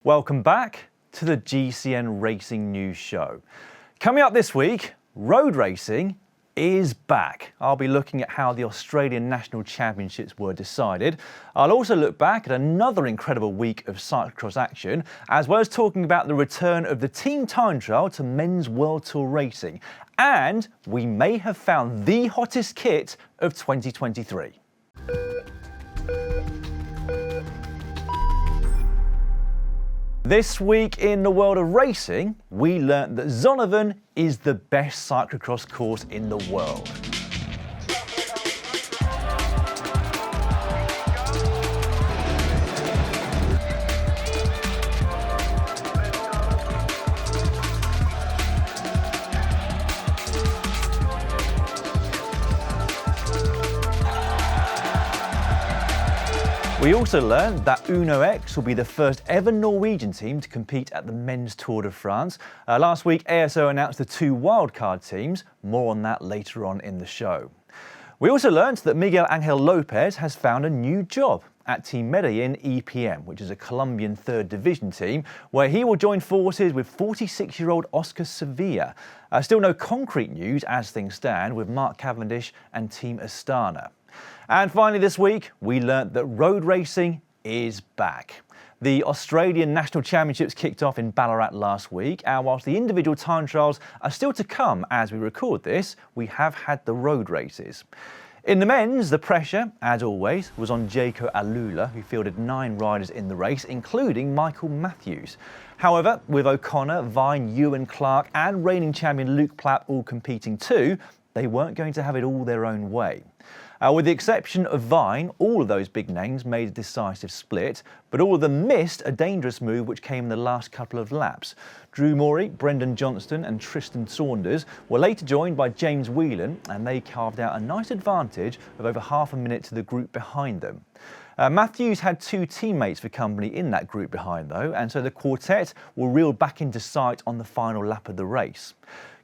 Welcome back to the GCN Racing News Show. Coming up this week, road racing is back. I'll be looking at how the Australian National Championships were decided. I'll also look back at another incredible week of cyclocross action, as well as talking about the return of the team time trial to men's World Tour racing. And we may have found the hottest kit of 2023. This week in the world of racing, we learnt that Zonohoven is the best cyclocross course in the world. We also learned that Uno X will be the first ever Norwegian team to compete at the Men's Tour de France. Last week, ASO announced the 2 wildcard teams. More on that later on in the show. We also learned that Miguel Angel Lopez has found a new job at Team Medellin EPM, which is a Colombian 3rd Division team, where he will join forces with 46-year-old Oscar Sevilla. Still no concrete news as things stand with Mark Cavendish and Team Astana. And finally this week, we learnt that road racing is back. The Australian National Championships kicked off in Ballarat last week, and whilst the individual time trials are still to come as we record this, we have had the road races. In the men's, the pressure, as always, was on Jaco Alula, who fielded 9 riders in the race, including Michael Matthews. However, with O'Connor, Vine, Ewan Clark and reigning champion Luke Plapp all competing too, they weren't going to have it all their own way. With the exception of Vine, all of those big names made a decisive split, but all of them missed a dangerous move which came in the last couple of laps. Drew Morey, Brendan Johnston and Tristan Saunders were later joined by James Whelan, and they carved out a nice advantage of over half a minute to the group behind them. Matthews had 2 teammates for company in that group behind though, and so the quartet were reeled back into sight on the final lap of the race.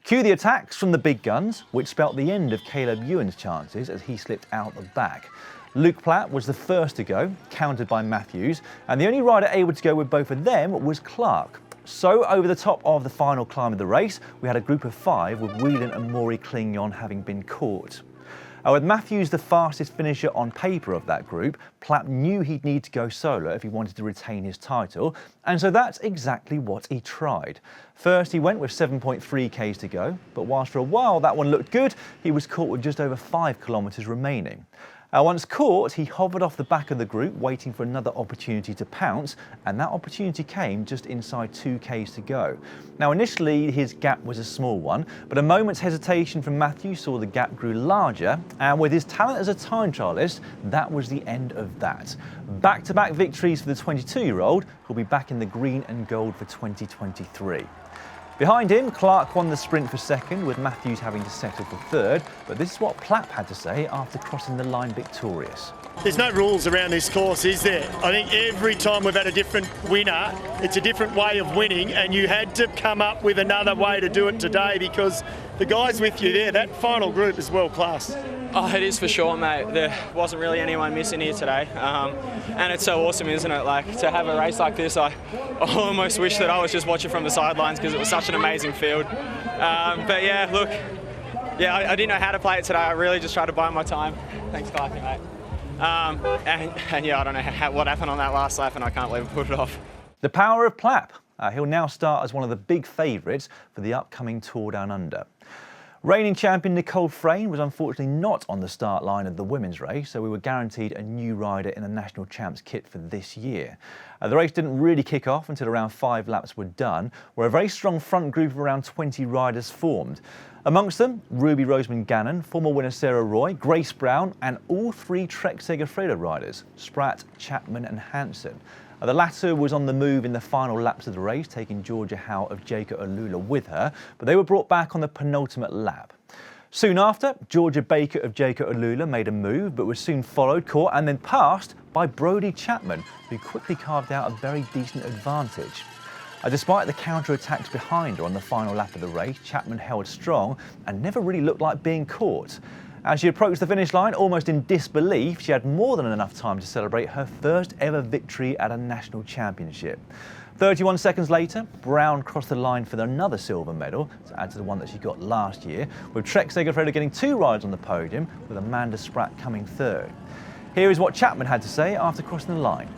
Cue the attacks from the big guns, which spelt the end of Caleb Ewan's chances as he slipped out the back. Luke Platt was the first to go, countered by Matthews, and the only rider able to go with both of them was Clark. So over the top of the final climb of the race, we had a group of 5 with Whelan and Morey clinging on having been caught. With Matthews the fastest finisher on paper of that group, Platt knew he'd need to go solo if he wanted to retain his title, and so that's exactly what he tried. First he went with 7.3 k's to go, but whilst for a while that one looked good, he was caught with just over 5 kilometres remaining. Once caught, he hovered off the back of the group, waiting for another opportunity to pounce, and that opportunity came just inside 2 k's to go. Now initially his gap was a small one, but a moment's hesitation from Matthews saw the gap grew larger, and with his talent as a time trialist, that was the end of that. Back-to-back victories for the 22-year-old, who'll be back in the green and gold for 2023. Behind him, Clark won the sprint for 2nd, with Matthews having to settle for 3rd, but this is what Plapp had to say after crossing the line victorious. There's no rules around this course, is there? I think every time we've had a different winner, it's a different way of winning, and you had to come up with another way to do it today because the guys with you there, that final group is world class. Oh, it is for sure, mate. There wasn't really anyone missing here today. And it's so awesome, isn't it? Like, to have a race like this, I almost wish that I was just watching from the sidelines because it was such an amazing field. But yeah, look, I didn't know how to play it today. I really just tried to buy my time. Thanks, Clarky, mate. And yeah, I don't know what happened on that last lap, and I can't believe I put it off. The power of Plapp. He'll now start as one of the big favourites for the upcoming Tour Down Under. Reigning champion Nicole Frayne was unfortunately not on the start line of the women's race, so we were guaranteed a new rider in the National Champs kit for this year. The race didn't really kick off until around 5 laps were done, where a very strong front group of around 20 riders formed. Amongst them, Ruby Roseman Gannon, former winner Sarah Roy, Grace Brown and all 3 Trek Segafredo riders, Spratt, Chapman and Hansen. The latter was on the move in the final laps of the race, taking Georgia Howe of Jaco Alula with her, but they were brought back on the penultimate lap. Soon after, Georgia Baker of Jaco Alula made a move, but was soon followed, caught and then passed by Brodie Chapman, who quickly carved out a very decent advantage. Despite the counter-attacks behind her on the final lap of the race, Chapman held strong and never really looked like being caught. As she approached the finish line, almost in disbelief, she had more than enough time to celebrate her first ever victory at a national championship. 31 seconds later, Brown crossed the line for another silver medal to add to the one that she got last year, with Trek Segafredo getting 2 rides on the podium, with Amanda Spratt coming third. Here is what Chapman had to say after crossing the line.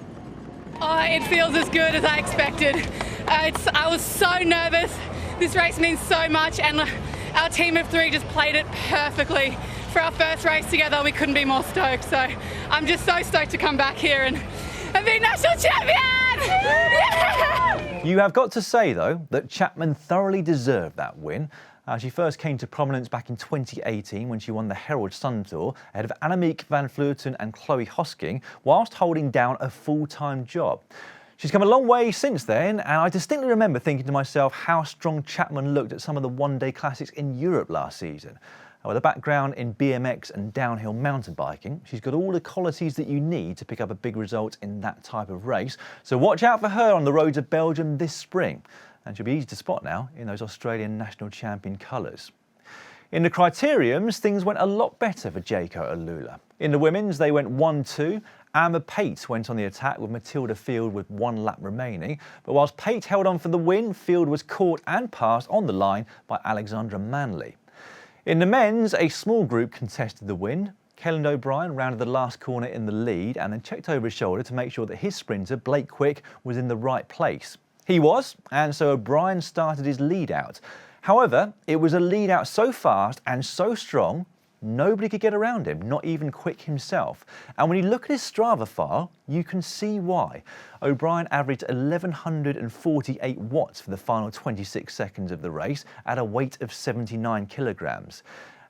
It feels as good as I expected. I was so nervous. This race means so much, and our team of 3 just played it perfectly. For our first race together, we couldn't be more stoked. So I'm just so stoked to come back here and be national champion! Yeah! You have got to say, though, that Chapman thoroughly deserved that win. She first came to prominence back in 2018 when she won the Herald Sun Tour ahead of Annemiek van Vleuten and Chloe Hosking, whilst holding down a full-time job. She's come a long way since then, and I distinctly remember thinking to myself how strong Chapman looked at some of the one-day classics in Europe last season. With a background in BMX and downhill mountain biking, she's got all the qualities that you need to pick up a big result in that type of race. So watch out for her on the roads of Belgium this spring. And she'll be easy to spot now in those Australian national champion colours. In the Criteriums, things went a lot better for Jaco Alula. In the women's, they went 1-2. Emma Pate went on the attack with Matilda Field with 1 lap remaining. But whilst Pate held on for the win, Field was caught and passed on the line by Alexandra Manley. In the men's, a small group contested the win. Kellan O'Brien rounded the last corner in the lead and then checked over his shoulder to make sure that his sprinter, Blake Quick, was in the right place. He was, and so O'Brien started his lead out. However, it was a lead out so fast and so strong, nobody could get around him, not even Quick himself. And when you look at his Strava file, you can see why. O'Brien averaged 1,148 watts for the final 26 seconds of the race at a weight of 79 kilograms.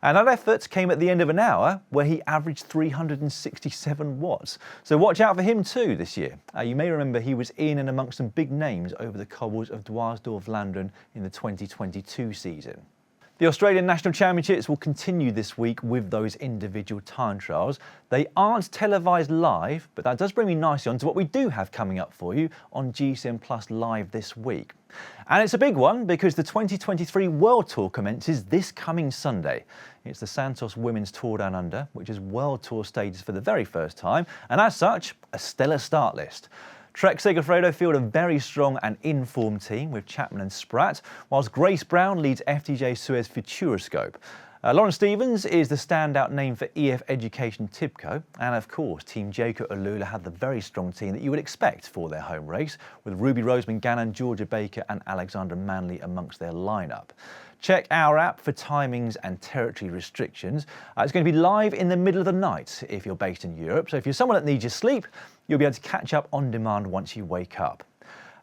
And that effort came at the end of an hour where he averaged 367 watts. So watch out for him too this year. You may remember he was in and amongst some big names over the cobbles of Dwarsdorf-Vlaanderen in the 2022 season. The Australian National Championships will continue this week with those individual time trials. They aren't televised live, but that does bring me nicely on to what we do have coming up for you on GCN Plus Live this week. And it's a big one because the 2023 World Tour commences this coming Sunday. It's the Santos Women's Tour Down Under, which is World Tour status for the very first time, and as such, a stellar start list. Trek Segafredo field a very strong and informed team with Chapman and Spratt, whilst Grace Brown leads FDJ Suez Futuroscope. Lauren Stevens is the standout name for EF Education Tibco, and of course Team Jaco Alula had the very strong team that you would expect for their home race, with Ruby Roseman Gannon, Georgia Baker and Alexandra Manley amongst their lineup. Check our app for timings and territory restrictions. It's going to be live in the middle of the night if you're based in Europe, so if you're someone that needs your sleep, you'll be able to catch up on demand once you wake up.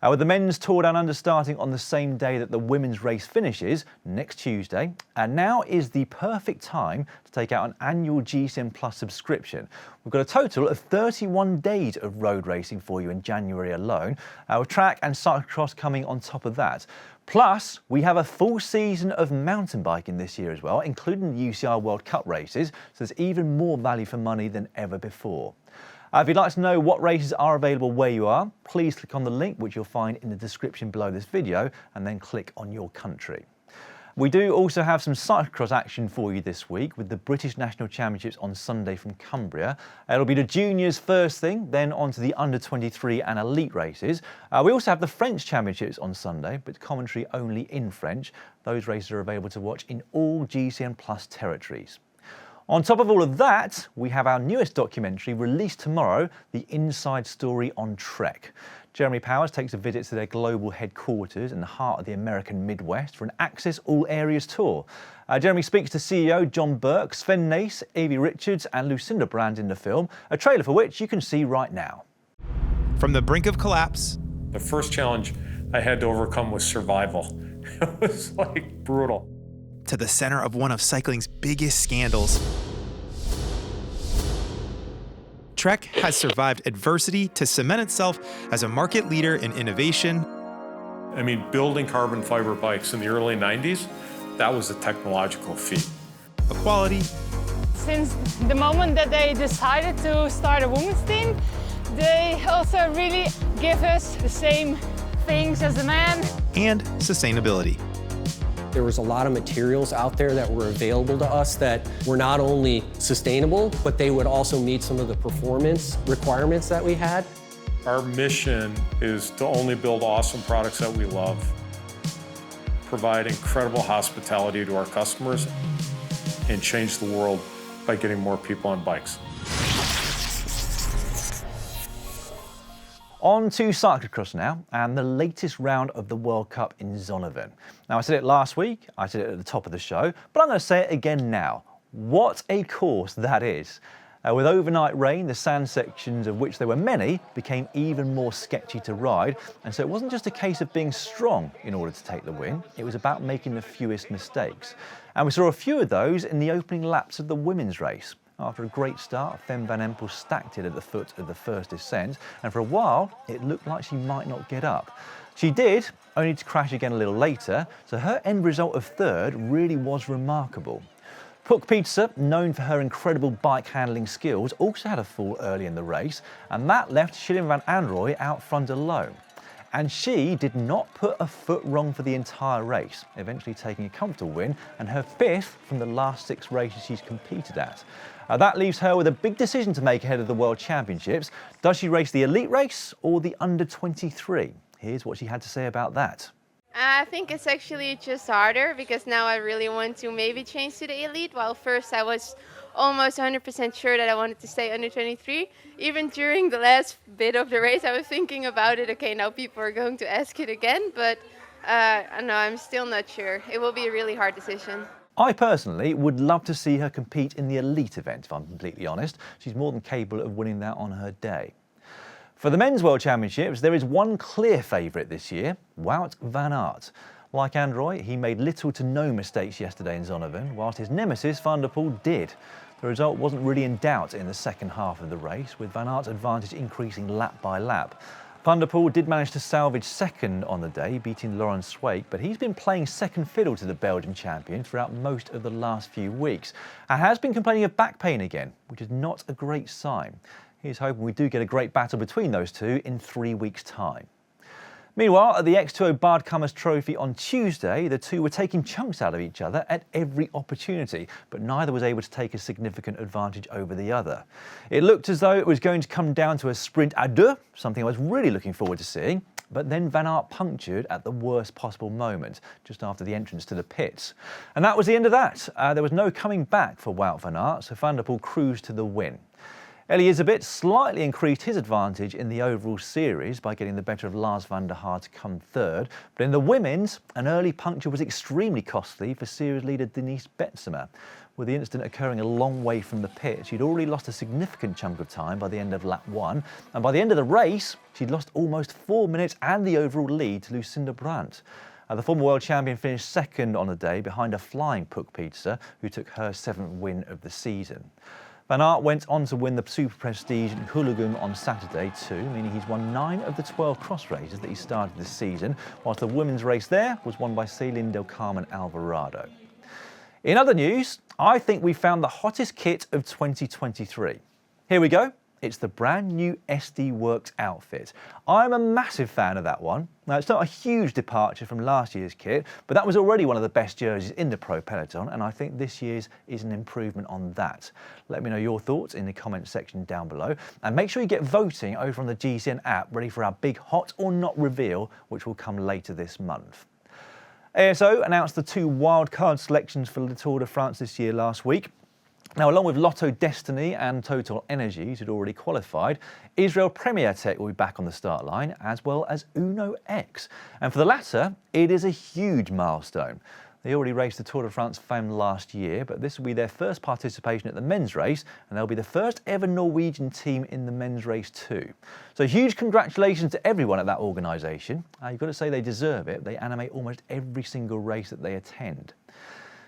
With the men's Tour Down Under starting on the same day that the women's race finishes, next Tuesday, and now is the perfect time to take out an annual GCN Plus subscription. We've got a total of 31 days of road racing for you in January alone, with track and cyclocross coming on top of that. Plus, we have a full season of mountain biking this year as well, including the UCI World Cup races, so there's even more value for money than ever before. If you'd like to know what races are available where you are, please click on the link which you'll find in the description below this video and then click on your country. We do also have some cyclocross action for you this week with the British National Championships on Sunday from Cumbria. It'll be the juniors first thing, then on to the under-23 and elite races. We also have the French Championships on Sunday, but commentary only in French. Those races are available to watch in all GCN Plus territories. On top of all of that, we have our newest documentary released tomorrow, The Inside Story on Trek. Jeremy Powers takes a visit to their global headquarters in the heart of the American Midwest for an Access All Areas tour. Jeremy speaks to CEO John Burke, Sven Nys, Evie Richards and Lucinda Brand in the film, a trailer for which you can see right now. From the brink of collapse. The first challenge I had to overcome was survival. It was like brutal. To the center of one of cycling's biggest scandals. Trek has survived adversity to cement itself as a market leader in innovation. I mean, building carbon fiber bikes in the early 90s, that was a technological feat. Equality. Since the moment that they decided to start a women's team, they also really give us the same things as the men. And sustainability. There was a lot of materials out there that were available to us that were not only sustainable, but they would also meet some of the performance requirements that we had. Our mission is to only build awesome products that we love, provide incredible hospitality to our customers, and change the world by getting more people on bikes. On to cyclocross now, and the latest round of the World Cup in Zonohoven. Now, I said it last week, I said it at the top of the show, but I'm going to say it again now. What a course that is. With overnight rain, the sand sections, of which there were many, became even more sketchy to ride. And so it wasn't just a case of being strong in order to take the win, it was about making the fewest mistakes. And we saw a few of those in the opening laps of the women's race. After a great start, Fem van Empel stacked it at the foot of the first descent, and for a while, it looked like she might not get up. She did, only to crash again a little later, so her end result of third really was remarkable. Puk Pizza, known for her incredible bike handling skills, also had a fall early in the race, and that left Shirin van Anrooy out front alone. And she did not put a foot wrong for the entire race, eventually taking a comfortable win and her 5th from the last 6 races she's competed at. That leaves her with a big decision to make ahead of the World Championships. Does she race the elite race or the under-23? Here's what she had to say about that. I think it's actually just harder because now I really want to maybe change to the elite, while first I was almost 100% sure that I wanted to stay under 23. Even during the last bit of the race I was thinking about it, okay, now people are going to ask it again, but no, I'm still not sure. It will be a really hard decision. I personally would love to see her compete in the elite event, if I'm completely honest. She's more than capable of winning that on her day. For the Men's World Championships, there is one clear favourite this year, Wout van Aert. Like Anrooy, he made little to no mistakes yesterday in Zonohoven, whilst his nemesis Van der Poel did. The result wasn't really in doubt in the second half of the race, with Van Aert's advantage increasing lap by lap. Van der Poel did manage to salvage second on the day, beating Laurent Sweeck, but he's been playing second fiddle to the Belgian champion throughout most of the last few weeks, and has been complaining of back pain again, which is not a great sign. He's hoping we do get a great battle between those two in 3 weeks' time. Meanwhile, at the X2O Bardkammers Trophy on Tuesday, the two were taking chunks out of each other at every opportunity, but neither was able to take a significant advantage over the other. It looked as though it was going to come down to a sprint à deux, something I was really looking forward to seeing, but then Van Aert punctured at the worst possible moment, just after the entrance to the pits. And that was the end of that. There was no coming back for Wout van Aert, so Van der Poel cruised to the win. Elisabeth slightly increased his advantage in the overall series by getting the better of Lars van der Haar to come third, but in the women's, an early puncture was extremely costly for series leader Denise Betsemer. With the incident occurring a long way from the pit, she'd already lost a significant chunk of time by the end of lap 1, and by the end of the race, she'd lost almost 4 minutes and the overall lead to Lucinda Brandt. The former world champion finished second on the day behind a flying Puk Pizza, who took her 7th win of the season. Van Aert went on to win the Super Prestige in Hooligum on Saturday too, meaning he's won 9 of the 12 cross races that he started this season, whilst the women's race there was won by Celine Del Carmen Alvarado. In other news, I think we found the hottest kit of 2023. Here we go. It's the brand new SD Works outfit. I'm a massive fan of that one. Now, it's not a huge departure from last year's kit, but that was already one of the best jerseys in the Pro Peloton, and I think this year's is an improvement on that. Let me know your thoughts in the comments section down below, and make sure you get voting over on the GCN app ready for our big hot or not reveal, which will come later this month. ASO announced the 2 wildcard selections for the Tour de France this year last week. Now, along with Lotto Destiny and Total Energies, who'd already qualified, Israel Premier Tech will be back on the start line, as well as Uno X. And for the latter, it is a huge milestone. They already raced the Tour de France Femme last year, but this will be their first participation at the men's race, and they'll be the first ever Norwegian team in the men's race too. So huge congratulations to everyone at that organisation. You've got to say they deserve it. They animate almost every single race that they attend.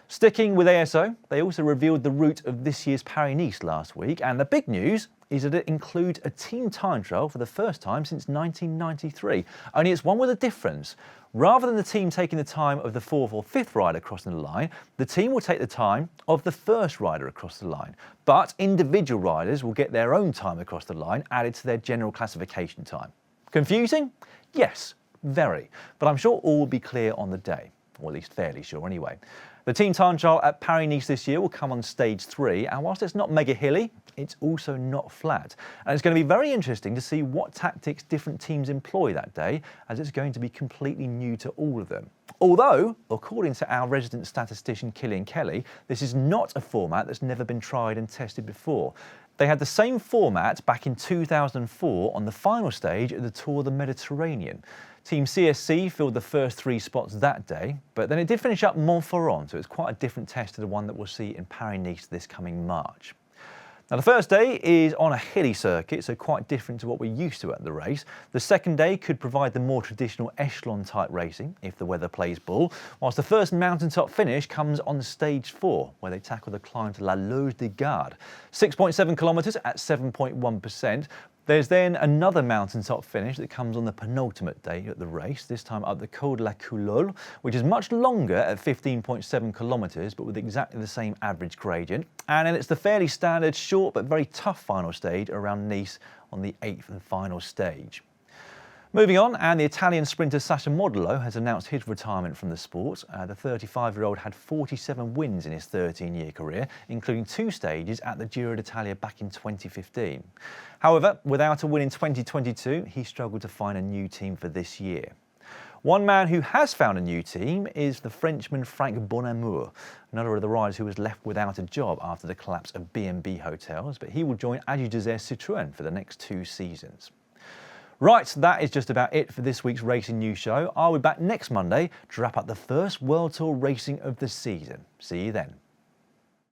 Sticking with ASO, they also revealed the route of this year's Paris-Nice last week, and the big news is that it includes a team time trial for the first time since 1993. Only it's one with a difference. Rather than the team taking the time of the 4th or 5th rider crossing the line, the team will take the time of the first rider across the line. But individual riders will get their own time across the line added to their general classification time. Confusing? Yes, very. But I'm sure all will be clear on the day, or at least fairly sure anyway. The team time trial at Paris-Nice this year will come on stage 3, and whilst it's not mega hilly, it's also not flat. And it's going to be very interesting to see what tactics different teams employ that day, as it's going to be completely new to all of them. Although, according to our resident statistician Killian Kelly, this is not a format that's never been tried and tested before. They had the same format back in 2004 on the final stage of the Tour of the Mediterranean. Team CSC filled the first 3 spots that day, but then it did finish up Montferrand, so it's quite a different test to the one that we'll see in Paris-Nice this coming March. Now, the first day is on a hilly circuit, so quite different to what we're used to at the race. The second day could provide the more traditional echelon-type racing, if the weather plays ball, whilst the first mountaintop finish comes on stage 4, where they tackle the climb to La Loge de Garde, 6.7 kilometres at 7.1%. There's then another mountaintop finish that comes on the penultimate day at the race, this time up the Col de la Coulole, which is much longer at 15.7 kilometres, but with exactly the same average gradient. And then it's the fairly standard, short but very tough final stage around Nice on the 8th and final stage. Moving on, and the Italian sprinter Sasha Modolo has announced his retirement from the sport. The 35-year-old had 47 wins in his 13-year career, including 2 stages at the Giro d'Italia back in 2015. However, without a win in 2022, he struggled to find a new team for this year. One man who has found a new team is the Frenchman Franck Bonamour, another of the riders who was left without a job after the collapse of B&B Hotels, but he will join Agi Desert Citroën for the next 2 seasons. Right, that is just about it for this week's Racing News Show. I'll be back next Monday to wrap up the first World Tour racing of the season. See you then.